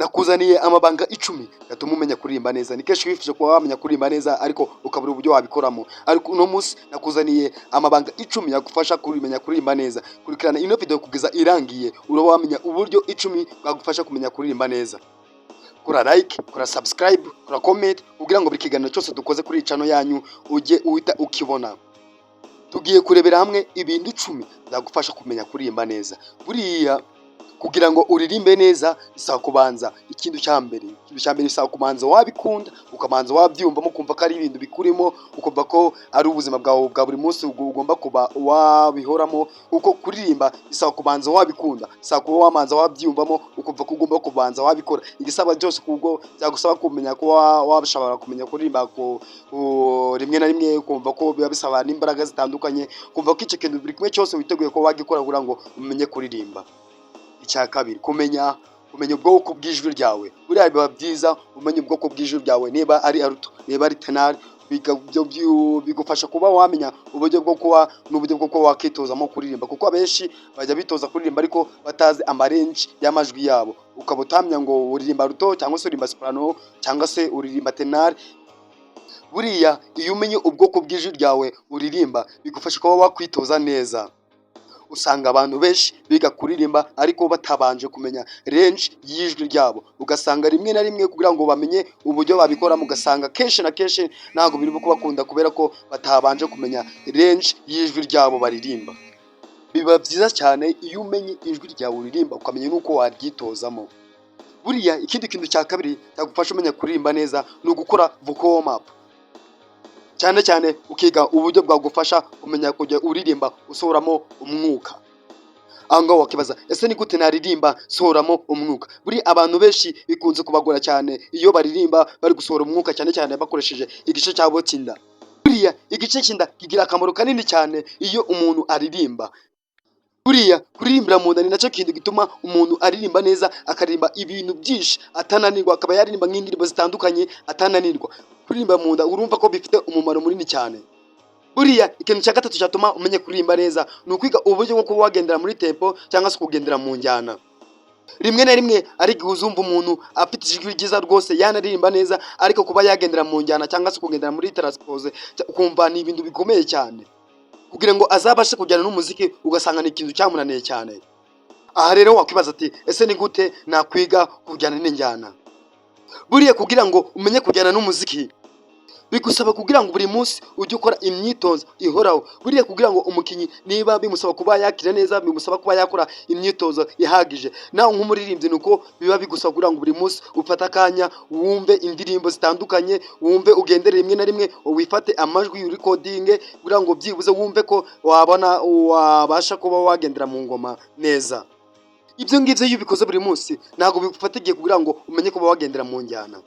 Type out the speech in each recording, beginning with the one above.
nakuzaniye amabanga 10 gatuma umenya kuririmba neza. Ni kenshi wifuje kuba wamenya kuririmba neza ariko ukabura uburyo wabikoramo, ariko uno munsi nakuzaniye amabanga 10 yagufasha kumenya kuririmba neza. Kurikirana ino video kugeza irangiye uraba wamenya uburyo 10 bwagufasha kumenya kuririmba neza. Kora like, kora subscribe, kora comment kugira ngo buri kiganiro cyose dukoze kuri channel yanyu ujye uhita ukibona. Tugiye kurebera hamwe ibintu 10 byagufasha kumenya kuririmba neza. Buriya kugira ngo uririmbe neza bisaba kubanza ikintu cyambere bisaba kubanza wabikunda, ukabanza wabyumva mu kumva ko ari ibintu bikurimo, ukumva ko ari ubuzima bwawe bwa buri munsi ugomba kuba wabihoramo. Uko kuririmba bisaba kubanza wabikunda, bisaba kuba wamanza wabyumvamo, ukumva ko ugomba kubanza wabikora. Igisaba cyose kubwo byagusaba kumenya ko wabashobora kumenya kuririmba ko rimwe na rimwe, ukumva ko biba bisaba n'imbaraga zitandukanye, ukumva ko icyo kintu buri kimwe cyose witeguye ko wagikora kugira ngo umenye kuririmba. Icya kabiri, kumenya ubwoko bw'ijwi ryawe. Buriya biba byiza umenya ubwoko bw'ijwi ryawe, niba ari alto, niba ari tenor, bigufasha kuba wamenya uburyo bwo kuba n'uburyo bwo kuba wakitozamo kuririmba, kuko abenshi bajya bitoza kuririmba ariko batazi amarange y'amajwi yabo, ukaba utamenya ngo uririmba alto cyangwa se uririmba soprano cyangwa se uririmba tenor. Buriya iyo umenye ubwoko bw'ijwi ryawe uririmba bigufasha kuba wakwitoza neza. Usanga abantu benshi biga kuririmba ariko batabanje kumenya range y'ijwi ryabo, ugasanga rimwe na rimwe kugira ngo bamenye uburyo babikora, mugasanga kenshi na kenshi ntago biri kubakunda kubera ko batabanje kumenya range y'ijwi ryabo baririmba. Biba byiza cyane iyo umenye ijwi ryawe uririmba ukamenya nuko waryitozamo. Buriya ikindi kintu cya kabiri cyagufasha umenya kuririmba neza ni ugukora vocal warm up, cyane cyane ukiga uburyo bwagufasha kumenya kujya uririmba usohoramo umwuka. Anga wakibaza ese ni gute naririmba sohoramo umwuka? Buri abantu benshi bikunze kubagora cyane iyo baririmba bari gusohora umwuka, cyane cyane bakoresheje igice cyabo cy'inda. Buriya igice cy'inda kigira akamaro kanini cyane iyo umuntu aririmba. Buriya kuririmbira mu nda ni nacyo kintu gituma umuntu aririmba neza, akaririmba ibintu byinshi atananirwa, akaba yaririmba nk'indirimbo zitandukanye atananirwa. Kuririmba mu nda urumva ko bifite umumaro munini cyane. Buriya ikintu cya gatatu cyatuma umenye kuririmba neza ni ukwiga uburyo bwo kuba wagendera muri tempo cyangwa se kugendera mu njyana. Rimwe na rimwe ari igihe uzumva umuntu afite ijwi ryiza rwose yanaririmba neza, ariko kuba yagendera mu njyana cyangwa se kugendera muri transpose ukumva ni ibintu bikomeye cyane. Kugira ngo azabashe kujyana n'umuziki ugasanga ni ikintu cyamunaniye cyane. Aha rero wakwibaza ati ese ni gute nakwiga kujyana n'injyana? Buriya kugira ngo umenye kujyana n'umuziki bigusaba kugira ngo buri munsi ujye ukora imyitozo ihoraho. Buriya kugira ngo umukinyi niba bimusaba kuba yakira neza, bimusaba kuba yakora imyitozo ihagije. Naho nk'umuririmbyi nuko biba bigusaba kugira ngo buri munsi ufate akanya wumve indirimbo zitandukanye, wumve ugendere rimwe na rimwe wifate amajwi recording kugira ngo byibuze wumve ko wabasha kuba wagendera mu ngoma neza. Ibyo ngibyo iyo ubikoze buri munsi ntago bigufata igihe kugira ngo umenye kuba wagendera mu njyana.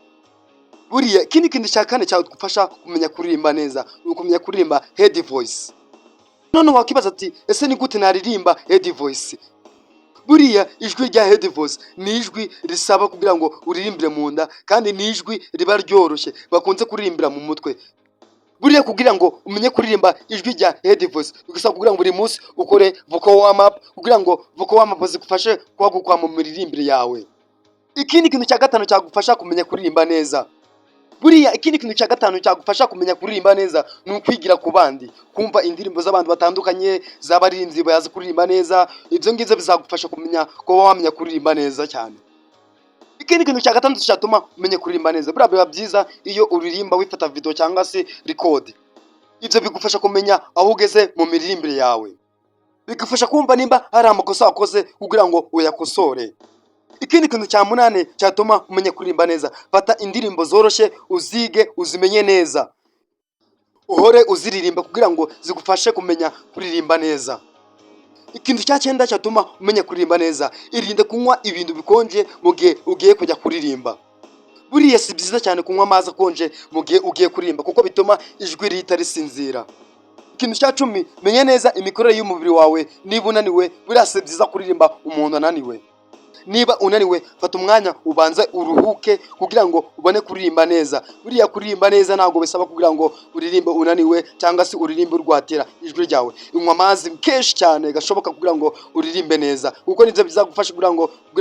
Buriya ikindi kintu cya kane cyagufasha kumenya kuririmba neza ni ukumenya kuririmba head voice. None wakibaza ati ese ni gute naririmba head voice? Buriya ijwi rya head voice ni ijwi risaba kugira ngo uririmbire mu nda, kandi ni ijwi riba ryoroshye bakunze kuririmbira mu mutwe. Buriya kugira ngo umenye kuririmba ijwi rya head voice bigusaba kugira ngo buri munsi ukore vocal warm up, kugira ngo vocal warm up zigufashe kwagukwa mu miririmbire yawe. Ikindi kintu cya gatanu cyagufasha kumenya kuririmba neza. Buriya ikindi kintu cya gatanu cyagufasha kumenya kuririmba neza ni ukwigira ku bandi, kumva indirimbo z'abantu batandukanye z'abaririmbyi bazi kuririmba neza. Ibyo ngibyo bizagufasha kumenya kuba wamenya kuririmba neza cyane. Ikindi kintu cya gatandatu cyatuma umenya kuririmba neza, buriya biba byiza iyo uririmba wifata video cyangwa se record. Ibyo bigufasha kumenya aho ugeze mu miririmbire yawe, bigufasha kumva nimba hari amakosa wakoze kugira ngo uyakosore. Ikindi kintu cya munane cyatuma umenya kuririmba neza, fata indirimbo zoroshye uzige uzimenye neza, uhore uziririmba kugira ngo zigufashe kumenya kuririmba neza. Ikintu cya cyenda cyatuma umenya kuririmba neza, irinde kunywa ibintu bikonje mu gihe ugiye kujya kuririmba. Buriya si byiza cyane kunywa amazi akonje mu gihe ugiye kuririmba kuko bituma ijwi rihita risinzira. Ikintu cya 10, menya neza imikorere y'umubiri wawe. Niba unaniwe buriya si byiza kuririmba umuntu ananiwe. niba unaniwe fata umwanya ubanze uruhuke kugira ngo ubone kuririmba neza. Buriya kuririmba neza ntabwo bisaba kugira ngo uririmbe unaniwe cyangwa se uririmbe urwatira ijwi ryawe. Unywa amazi kenshi cyane gashoboka kugira ngo uririmbe neza, kuko nibyo bizagufasha kugira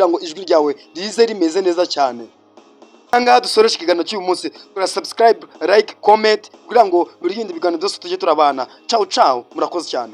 ngo ijwi ryawe rize rimeze neza cyane. Ahangaha dusoresha ikiganiro cy'uyu munsi. Kora subscribe, like, comment kugira ngo buri yindi biganiro byose tujye turabana. Ciao ciao, murakoze cyane.